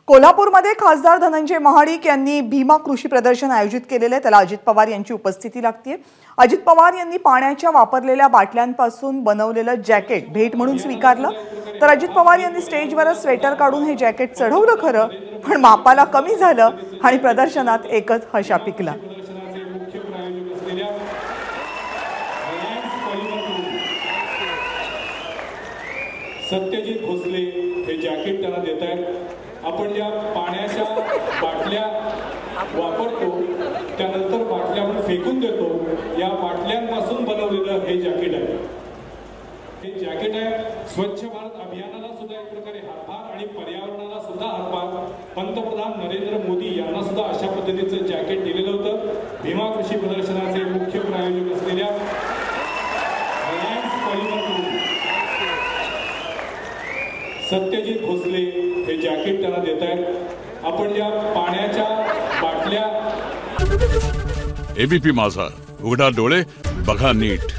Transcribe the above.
कोल्हापूरमध्ये खासदार धनंजय महाडिक यांनी भीमा कृषी प्रदर्शन आयोजित केलेले, त्याला अजित पवार यांची उपस्थिती लागते। अजित पवार यांनी पाण्याच्या वापरलेल्या बाटल्यांपासून बनवलेलं जॅकेट भेट म्हणून स्वीकारलं, तर अजित पवार यांनी स्टेजवर स्वेटर काढून हे जॅकेट चढवलं खरं, पण मापाला कमी झालं आणि प्रदर्शनात एकच हशा पिकला। सत्यजित भोसले हे जॅकेट त्यांना देत आहेत। आपण ज्या पाण्याच्या बाटल्या वापरतो त्यानंतर बाटल्या आपण फेकून देतो, या बाटल्यांपासून बनवलेलं हे जॅकेट आहे। हे जॅकेट आहे स्वच्छ भारत अभियानाला सुद्धा एक प्रकारे हातभार आणि पर्यावरणाला सुद्धा हातभार। पंतप्रधान नरेंद्र मोदी यांना सुद्धा अशा पद्धतीचं जॅकेट दिलेलं होतं। भीमा कृषी प्रदर्शनाचे मुख्य प्रायोजक असलेल्या सत्यजित भोसले हे जॅकेट त्यांना देत आहेत। आपण ज्या पाण्याच्या बाटल्या एबीपी माझा, उघडा डोळे बघा नीट।